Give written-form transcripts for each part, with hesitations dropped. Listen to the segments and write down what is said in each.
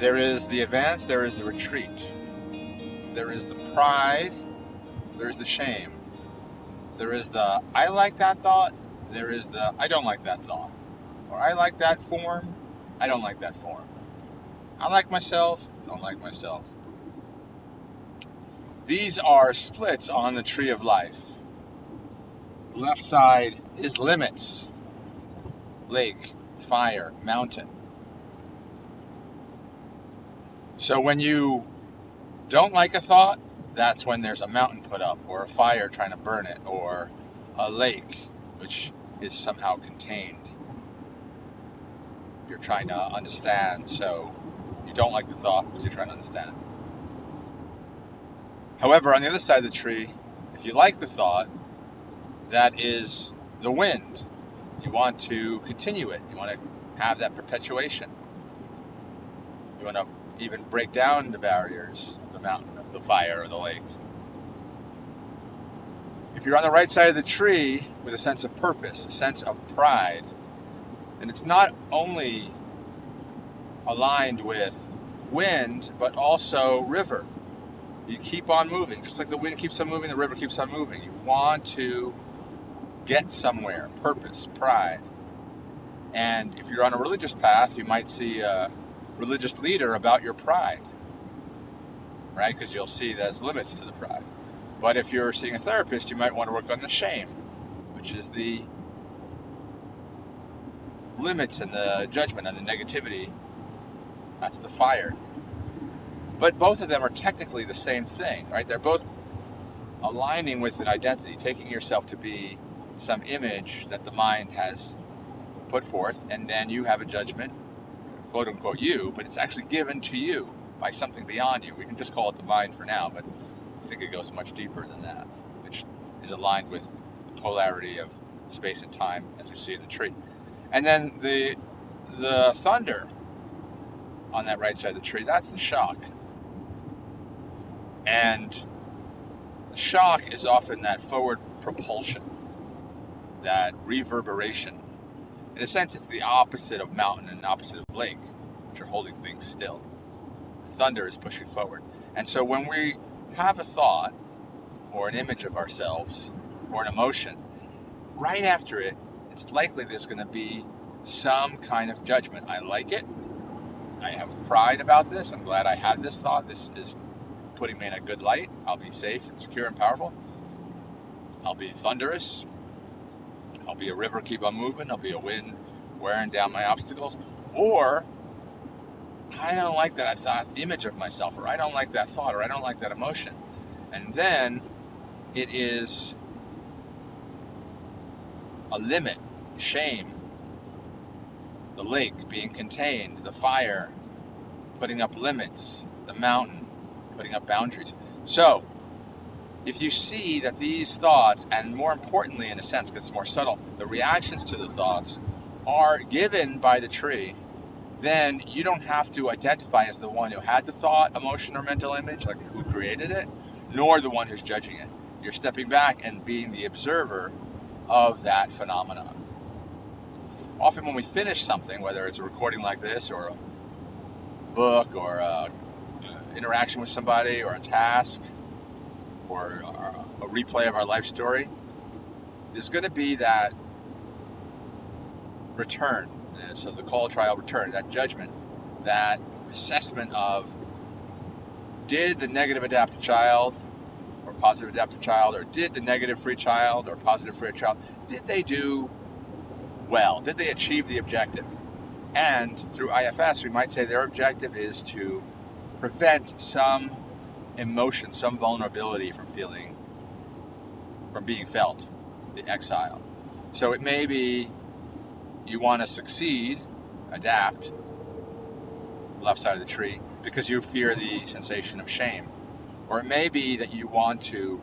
There is the advance, there is the retreat. There is the pride, there is the shame. There is the I like that thought, there is the I don't like that thought. Or I like that form, I don't like that form. I like myself, don't like myself. These are splits on the tree of life. The left side is limits. Lake, fire, mountain. So when you don't like a thought, that's when there's a mountain put up, or a fire trying to burn it, or a lake which is somehow contained. You're trying to understand, so you don't like the thought because you're trying to understand. However, on the other side of the tree, if you like the thought, that is the wind. You want to continue it. You want to have that perpetuation. You want to even break down the barriers of the mountain, of the fire, or the lake. If you're on the right side of the tree with a sense of purpose, a sense of pride, then it's not only aligned with wind, but also river. You keep on moving. Just like the wind keeps on moving, the river keeps on moving. You want to get somewhere. Purpose, pride. And if you're on a religious path, you might see a religious leader about your pride, right? Because you'll see there's limits to the pride. But if you're seeing a therapist, you might want to work on the shame, which is the limits and the judgment and the negativity. That's the fire. But both of them are technically the same thing, right? They're both aligning with an identity, taking yourself to be some image that the mind has put forth, and then you have a judgment, quote unquote you, but it's actually given to you by something beyond you. We can just call it the mind for now, but I think it goes much deeper than that, which is aligned with the polarity of space and time as we see in the tree. And then the thunder on that right side of the tree, that's the shock. And the shock is often that forward propulsion, that reverberation. In a sense, it's the opposite of mountain and opposite of lake, which are holding things still. The thunder is pushing forward. And so when we have a thought or an image of ourselves or an emotion, right after it, it's likely there's going to be some kind of judgment. I like it. I have pride about this. I'm glad I had this thought. This is putting me in a good light. I'll be safe and secure and powerful. I'll be thunderous. I'll be a river, keep on moving. I'll be a wind wearing down my obstacles. Or I don't like that image of myself, or I don't like that thought, or I don't like that emotion. And then it is a limit, shame, the lake being contained, the fire putting up limits, the mountain putting up boundaries. So if you see that these thoughts, and more importantly, in a sense, because it's more subtle, the reactions to the thoughts are given by the tree, then you don't have to identify as the one who had the thought, emotion, or mental image, like who created it, nor the one who's judging it. You're stepping back and being the observer of that phenomenon. Often when we finish something, whether it's a recording like this, or a book, or an interaction with somebody, or a task, or a replay of our life story, there's going to be that return. So the call, trial, return, that judgment, that assessment of, did the negative adaptive child or positive adaptive child, or did the negative free child or positive free child, did they do well? Did they achieve the objective? And through IFS, we might say their objective is to prevent some emotion, some vulnerability from being felt, the exile. So it may be you want to succeed, adapt, left side of the tree, because you fear the sensation of shame. Or it may be that you want to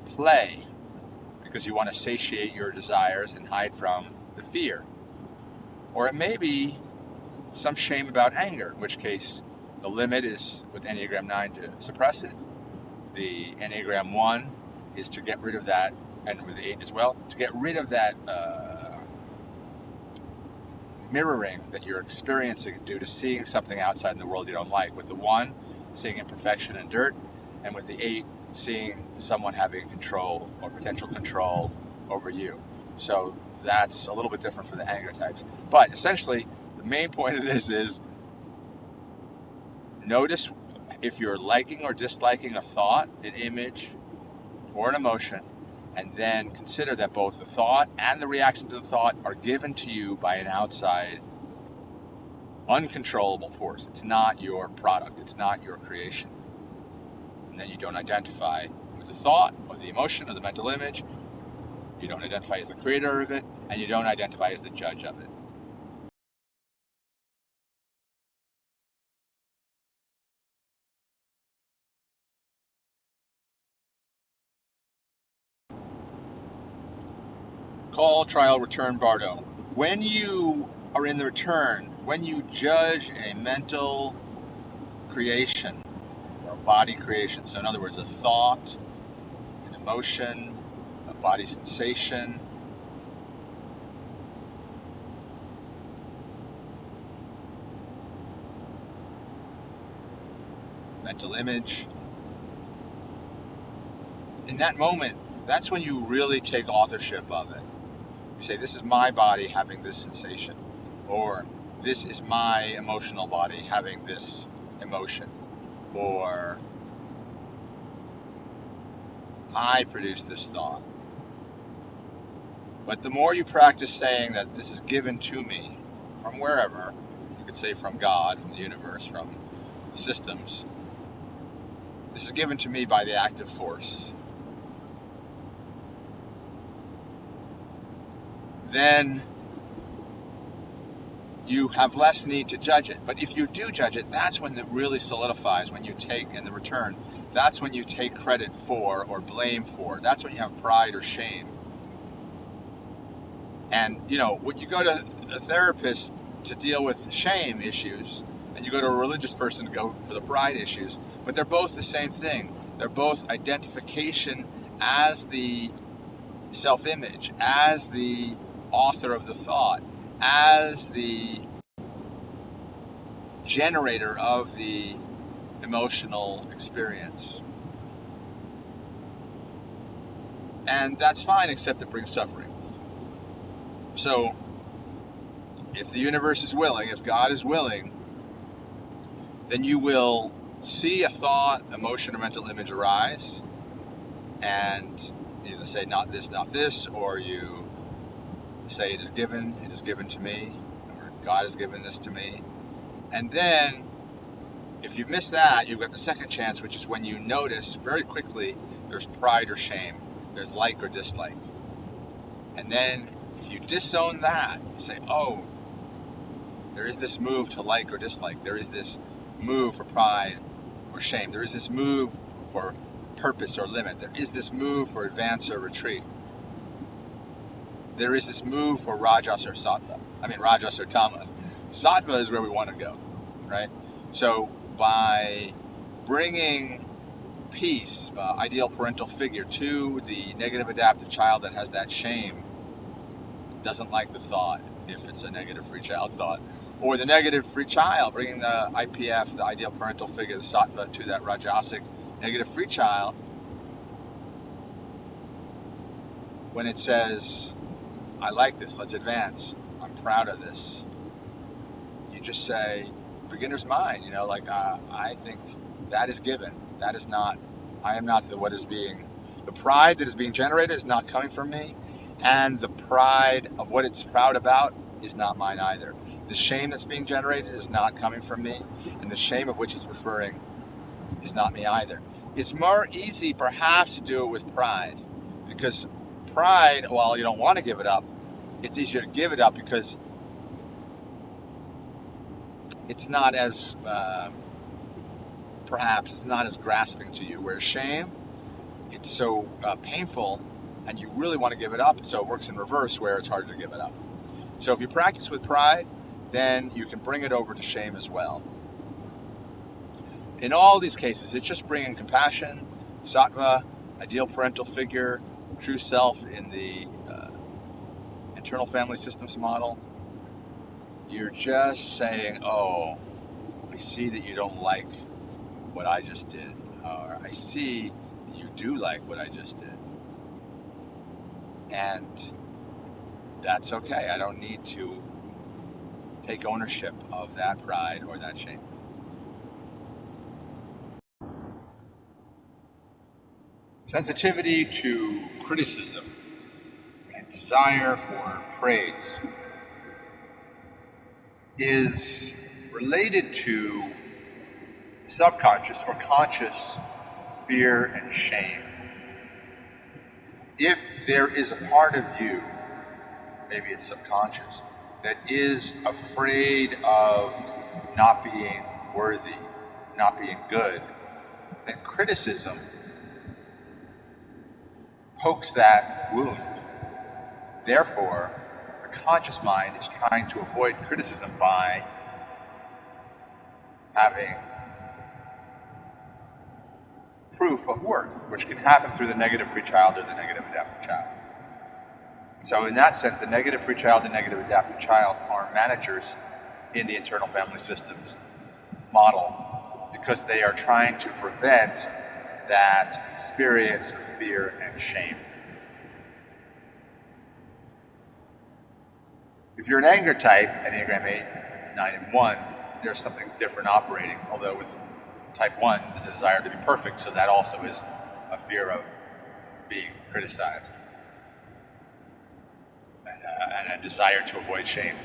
play because you want to satiate your desires and hide from the fear. Or it may be some shame about anger, in which case the limit is with Enneagram 9 to suppress it. The Enneagram 1 is to get rid of that, and with the 8 as well, to get rid of that mirroring that you're experiencing due to seeing something outside in the world you don't like. With the 1, seeing imperfection and dirt, and with the 8, seeing someone having control or potential control over you. So that's a little bit different for the anger types. But essentially, the main point of this is notice if you're liking or disliking a thought, an image, or an emotion, and then consider that both the thought and the reaction to the thought are given to you by an outside, uncontrollable force. It's not your product. It's not your creation. And then you don't identify with the thought or the emotion or the mental image. You don't identify as the creator of it, and you don't identify as the judge of it. Call, trial, return, Bardo. When you are in the return, when you judge a mental creation or a body creation, so in other words, a thought, an emotion, a body sensation, mental image, in that moment, that's when you really take authorship of it. You say, this is my body having this sensation, or this is my emotional body having this emotion, or I produce this thought. But the more you practice saying that this is given to me from wherever, you could say from God, from the universe, from the systems, this is given to me by the active force, then you have less need to judge it. But if you do judge it, that's when it really solidifies, when you take in the return. That's when you take credit for or blame for. That's when you have pride or shame. And, when you go to a therapist to deal with shame issues, and you go to a religious person to go for the pride issues, but they're both the same thing. They're both identification as the self-image, as the author of the thought, as the generator of the emotional experience. And that's fine, except it brings suffering. So, if the universe is willing, if God is willing, then you will see a thought, emotion, or mental image arise, and either say, not this, or you say, it is given to me, or God has given this to me. And then, if you miss that, you've got the second chance, which is when you notice very quickly there's pride or shame, there's like or dislike. And then, if you disown that, you say, oh, there is this move to like or dislike, there is this move for pride or shame, there is this move for purpose or limit, there is this move for advance or retreat. There is this move for Rajas or Sattva. Rajas or Tamas. Sattva is where we want to go, right? So by bringing peace, ideal parental figure, to the negative adaptive child that has that shame, doesn't like the thought, if it's a negative free child thought, or the negative free child, bringing the IPF, the ideal parental figure, the Sattva, to that Rajasic negative free child, when it says, I like this, let's advance, I'm proud of this, you just say, beginner's mind, I think that is given, that is not, I am not the pride that is being generated is not coming from me, and the pride of what it's proud about is not mine either. The shame that's being generated is not coming from me, and the shame of which it's referring is not me either. It's more easy perhaps to do it with pride, because pride, while you don't want to give it up, it's easier to give it up because it's not as, perhaps, it's not as grasping to you. Whereas shame, it's so painful and you really want to give it up, so it works in reverse where it's harder to give it up. So if you practice with pride, then you can bring it over to shame as well. In all these cases, it's just bringing compassion, sattva, ideal parental figure, true self in the internal family systems model, You're just saying, oh, I see that you don't like what I just did. Or I see that you do like what I just did. And that's okay. I don't need to take ownership of that pride or that shame. Sensitivity to criticism and desire for praise is related to subconscious or conscious fear and shame. If there is a part of you, maybe it's subconscious, that is afraid of not being worthy, not being good, then criticism pokes that wound. Therefore, the conscious mind is trying to avoid criticism by having proof of worth, which can happen through the negative free child or the negative adaptive child. So in that sense, the negative free child and negative adaptive child are managers in the internal family systems model because they are trying to prevent that experience of fear and shame. If you're an anger type, Enneagram 8, 9, and 1, there's something different operating, although with type 1, there's a desire to be perfect, so that also is a fear of being criticized and a desire to avoid shame.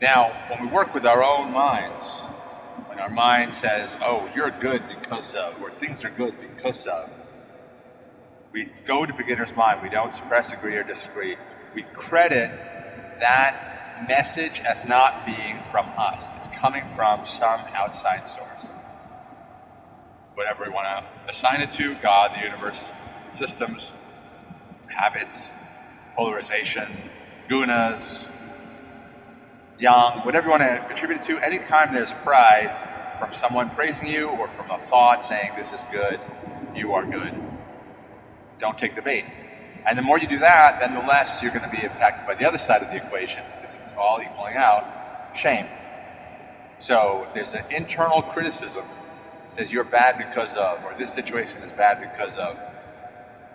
Now, when we work with our own minds, when our mind says, oh, you're good because of, or things are good because of, we go to beginner's mind. We don't suppress, agree, or disagree. We credit that message as not being from us. It's coming from some outside source. Whatever we want to assign it to, God, the universe, systems, habits, polarization, gunas, yang, whatever you want to attribute it to. Anytime there's pride from someone praising you or from a thought saying this is good, you are good. Don't take the bait. And the more you do that, then the less you're going to be impacted by the other side of the equation, because it's all equaling out shame. So if there's an internal criticism, says you're bad because of, or this situation is bad because of,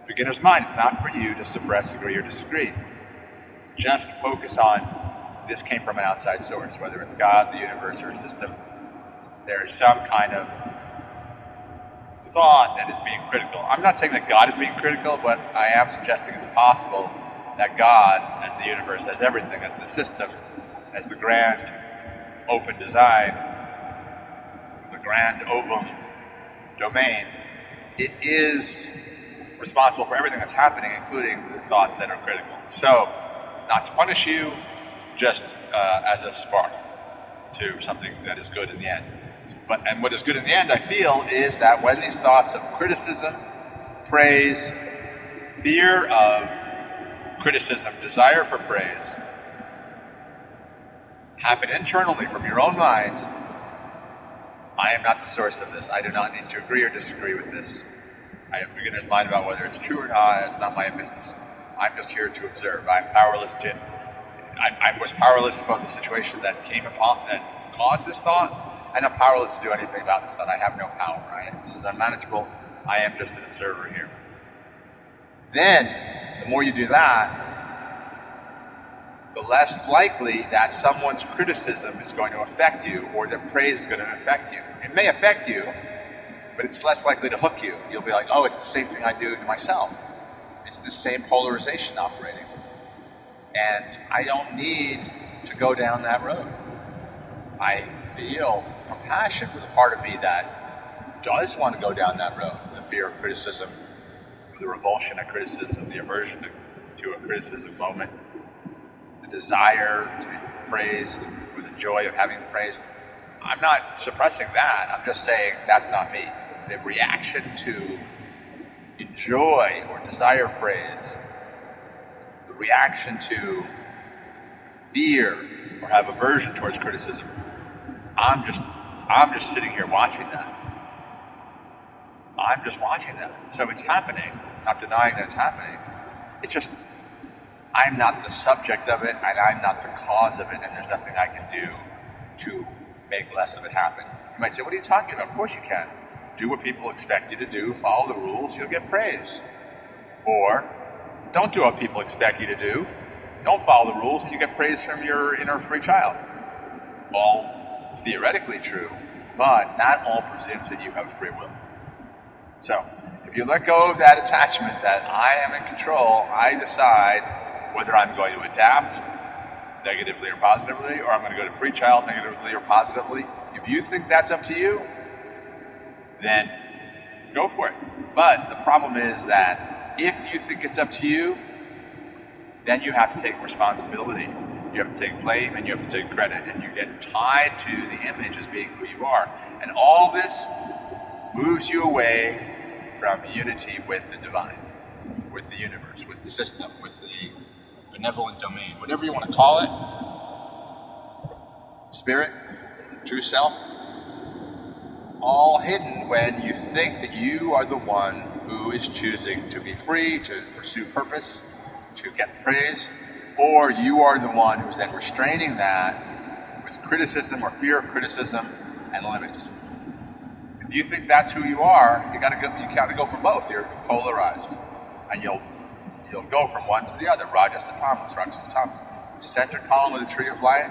beginner's mind, it's not for you to suppress, agree, or disagree. Just focus on this came from an outside source, whether it's God, the universe, or a system. There is some kind of thought that is being critical. I'm not saying that God is being critical, but I am suggesting it's possible that God, as the universe, as everything, as the system, as the grand open design, the grand ovum domain, it is responsible for everything that's happening, including the thoughts that are critical. So, not to punish you, just as a spark to something that is good in the end. And what is good in the end, I feel, is that when these thoughts of criticism, praise, fear of criticism, desire for praise, happen internally from your own mind, I am not the source of this. I do not need to agree or disagree with this. I have beginner's mind about whether it's true or not. It's not my business. I'm just here to observe. I was powerless for the situation that came upon, that caused this thought. I'm not powerless to do anything about this thought. I have no power. This is unmanageable. I am just an observer here. Then, the more you do that, the less likely that someone's criticism is going to affect you or their praise is going to affect you. It may affect you, but it's less likely to hook you. You'll be like, oh, it's the same thing I do to myself. It's the same polarization operating. And I don't need to go down that road. I feel compassion for the part of me that does want to go down that road. The fear of criticism, the revulsion at criticism, the aversion to a criticism moment, the desire to be praised, or the joy of having the praise. I'm not suppressing that. I'm just saying that's not me. The reaction to enjoy or desire praise, the reaction to fear or have aversion towards criticism, I'm just sitting here watching that. I'm just watching that. So it's happening. I'm not denying that it's happening. It's just I'm not the subject of it, and I'm not the cause of it, and there's nothing I can do to make less of it happen. You might say, what are you talking about? Of course you can. Do what people expect you to do, follow the rules, you'll get praise. Or don't do what people expect you to do, don't follow the rules, and you get praise from your inner free child. All theoretically true, but that all presumes that you have free will. So, if you let go of that attachment that I am in control, I decide whether I'm going to adapt negatively or positively, or I'm going to go to free child negatively or positively. If you think that's up to you, then go for it. But the problem is that if you think it's up to you, then you have to take responsibility. You have to take blame and you have to take credit, and you get tied to the image as being who you are. And all this moves you away from unity with the divine, with the universe, with the system, with the benevolent domain, whatever you want to call it, spirit, true self, all hidden when you think that you are the one who is choosing to be free, to pursue purpose, to get praise, or you are the one who's then restraining that with criticism or fear of criticism and limits. If you think that's who you are, you gotta go for both. You're polarized, and you'll go from one to the other. Rajas to tamas. The center column of the tree of life,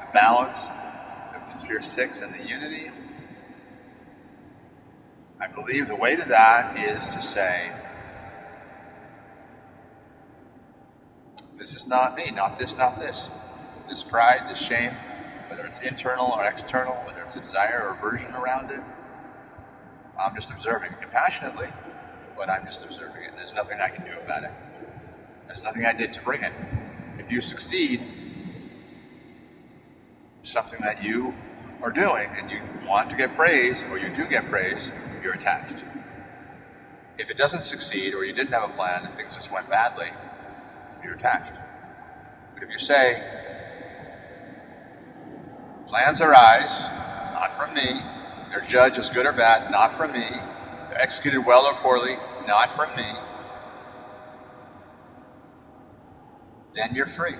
the balance, the sphere 6, and the unity. I believe the way to that is to say, this is not me, not this, not this. This pride, this shame, whether it's internal or external, whether it's a desire or aversion around it, I'm just observing compassionately, but I'm just observing it. There's nothing I can do about it. There's nothing I did to bring it. If you succeed, something that you are doing and you want to get praise, or you do get praise, you're attached. If it doesn't succeed, or you didn't have a plan and things just went badly, you're attached. But if you say, plans arise, not from me, they're judged as good or bad, not from me, they're executed well or poorly, not from me, then you're free.